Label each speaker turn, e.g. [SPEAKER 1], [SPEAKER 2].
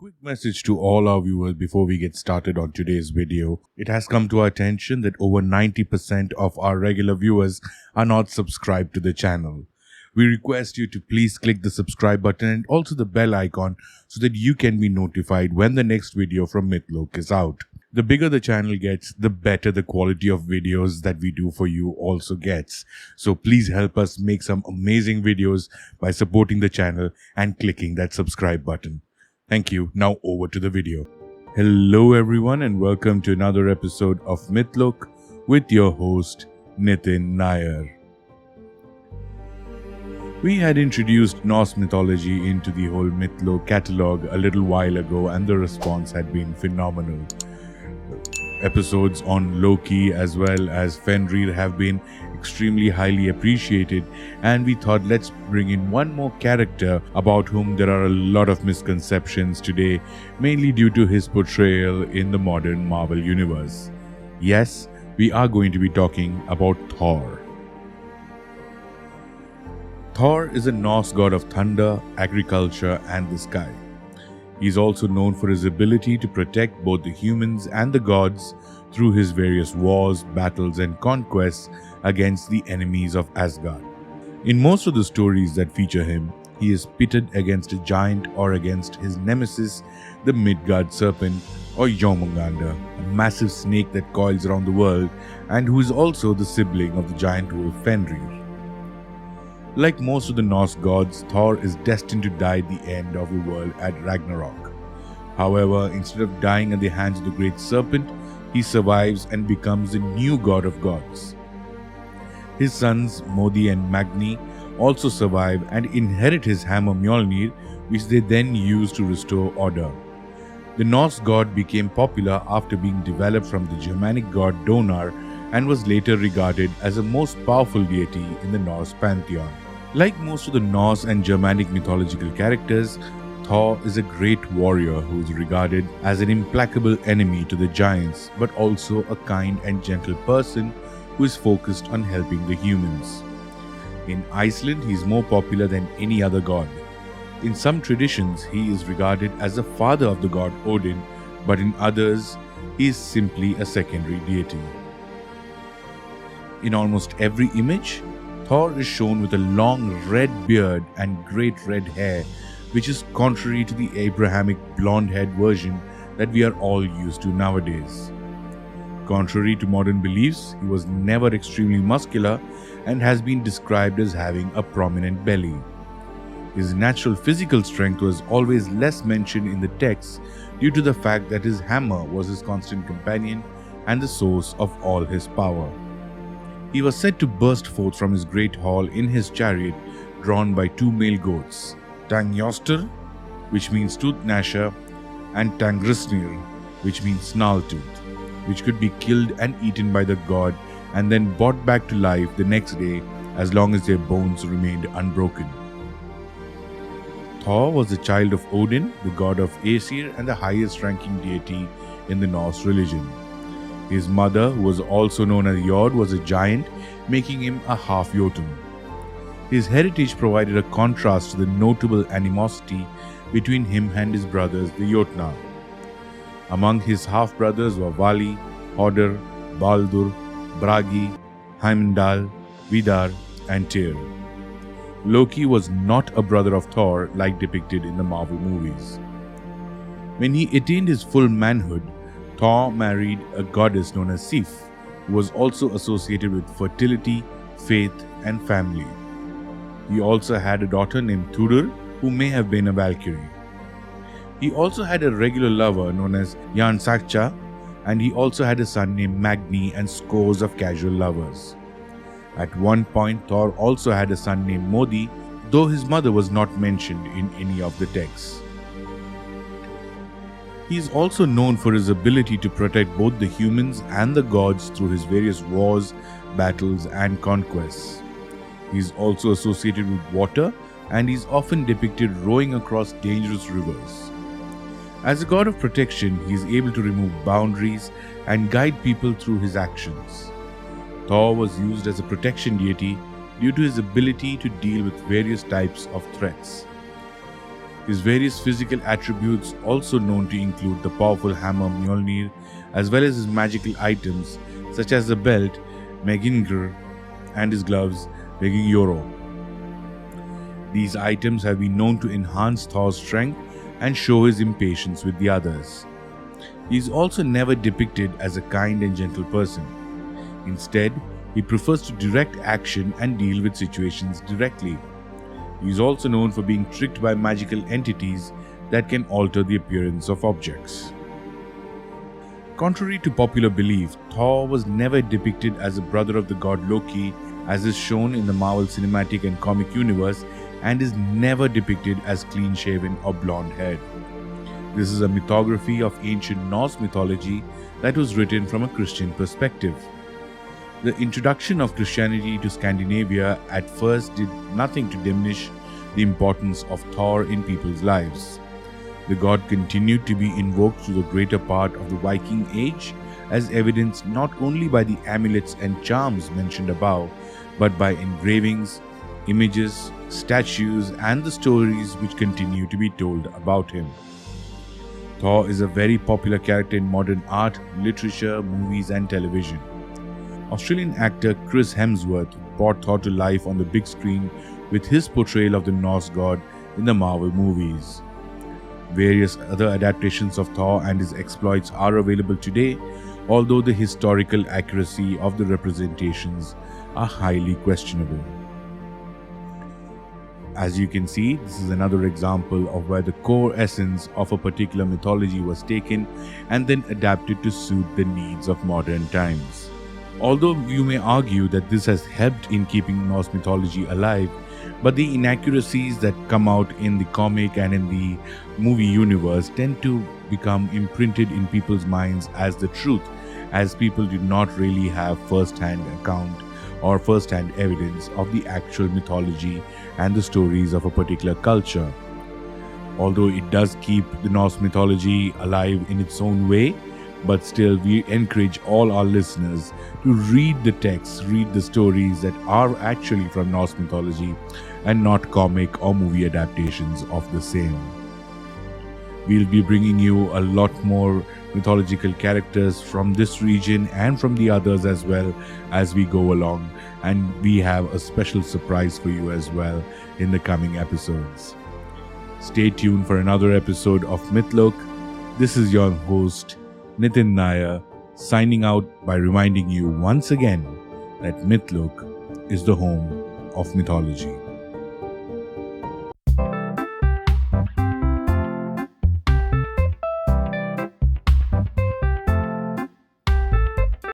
[SPEAKER 1] Quick message to all our viewers before we get started on today's video. It has come to our attention that over 90% of our regular viewers are not subscribed to the channel. We request you to please click the subscribe button and also the bell icon so that you can be notified when the next video from Mythlook is out. The bigger the channel gets, the better the quality of videos that we do for you also gets. So please help us make some amazing videos by supporting the channel and clicking that subscribe button. Thank you. Now over to the video. Hello everyone and welcome to another episode of Mythlook with your host Nitin Nair. We had introduced Norse mythology into the whole Mythlook catalogue a little while ago and the response had been phenomenal. Episodes on Loki as well as Fenrir have been extremely highly appreciated, and we thought let's bring in one more character about whom there are a lot of misconceptions today, mainly due to his portrayal in the modern Marvel universe. Yes, we are going to be talking about Thor. Thor is a Norse god of thunder, agriculture and the sky. He is also known for his ability to protect both the humans and the gods through his various wars, battles and conquests against the enemies of Asgard. In most of the stories that feature him, he is pitted against a giant or against his nemesis, the Midgard serpent or Jormungandr, a massive snake that coils around the world and who is also the sibling of the giant wolf Fenrir. Like most of the Norse gods, Thor is destined to die at the end of the world at Ragnarok. However, instead of dying at the hands of the great serpent, he survives and becomes the new god of gods. His sons Modi and Magni also survive and inherit his hammer Mjolnir, which they then use to restore order. The Norse god became popular after being developed from the Germanic god Donar and was later regarded as the most powerful deity in the Norse pantheon. Like most of the Norse and Germanic mythological characters, Thor is a great warrior who is regarded as an implacable enemy to the giants, but also a kind and gentle person who is focused on helping the humans. In Iceland, he is more popular than any other god. In some traditions, he is regarded as the father of the god Odin, but in others, he is simply a secondary deity. In almost every image, Thor is shown with a long red beard and great red hair, which is contrary to the Abrahamic blonde-haired version that we are all used to nowadays. Contrary to modern beliefs, he was never extremely muscular and has been described as having a prominent belly. His natural physical strength was always less mentioned in the texts due to the fact that his hammer was his constant companion and the source of all his power. He was said to burst forth from his great hall in his chariot drawn by two male goats, Tangjostr, which means tooth gnasher, and Tangrisnir, which means snarl tooth, which could be killed and eaten by the god and then brought back to life the next day as long as their bones remained unbroken. Thor was the child of Odin, the god of Aesir and the highest ranking deity in the Norse religion. His mother, who was also known as Jord, was a giant, making him a half Jotun. His heritage provided a contrast to the notable animosity between him and his brothers, the Jotnar. Among his half-brothers were Vali, Hodder, Baldur, Bragi, Heimdall, Vidar, and Tyr. Loki was not a brother of Thor like depicted in the Marvel movies. When he attained his full manhood, Thor married a goddess known as Sif, who was also associated with fertility, faith, and family. He also had a daughter named Thudur, who may have been a Valkyrie. He also had a regular lover known as Jarnsaxa, and he also had a son named Magni and scores of casual lovers. At one point, Thor also had a son named Modi, though his mother was not mentioned in any of the texts. He is also known for his ability to protect both the humans and the gods through his various wars, battles, and conquests. He is also associated with water and is often depicted rowing across dangerous rivers. As a god of protection, he is able to remove boundaries and guide people through his actions. Thor was used as a protection deity due to his ability to deal with various types of threats. His various physical attributes, also known to include the powerful hammer Mjolnir, as well as his magical items such as the belt Mjolnir and his gloves Mjolnir. These items have been known to enhance Thor's strength and show his impatience with the others. He is also never depicted as a kind and gentle person. Instead, he prefers to direct action and deal with situations directly. He is also known for being tricked by magical entities that can alter the appearance of objects. Contrary to popular belief, Thor was never depicted as a brother of the god Loki, as is shown in the Marvel Cinematic and comic universe, and is never depicted as clean-shaven or blonde-haired. This is a mythography of ancient Norse mythology that was written from a Christian perspective. The introduction of Christianity to Scandinavia at first did nothing to diminish the importance of Thor in people's lives. The god continued to be invoked through the greater part of the Viking Age, as evidenced not only by the amulets and charms mentioned above, but by engravings, images, statues, and the stories which continue to be told about him. Thor is a very popular character in modern art, literature, movies, and television. Australian actor Chris Hemsworth brought Thor to life on the big screen with his portrayal of the Norse god in the Marvel movies. Various other adaptations of Thor and his exploits are available today, although the historical accuracy of the representations are highly questionable. As you can see, this is another example of where the core essence of a particular mythology was taken and then adapted to suit the needs of modern times. Although you may argue that this has helped in keeping Norse mythology alive, but the inaccuracies that come out in the comic and in the movie universe tend to become imprinted in people's minds as the truth, as people do not really have first-hand account or first-hand evidence of the actual mythology and the stories of a particular culture. Although it does keep the Norse mythology alive in its own way, but still we encourage all our listeners to read the texts, read the stories that are actually from Norse mythology and not comic or movie adaptations of the same. We'll be bringing you a lot more mythological characters from this region and from the others as well as we go along, and we have a special surprise for you as well in the coming episodes. Stay tuned for another episode of Mythlook. This is your host Nitin Nair, signing out by reminding you once again that Mythlook is the home of mythology.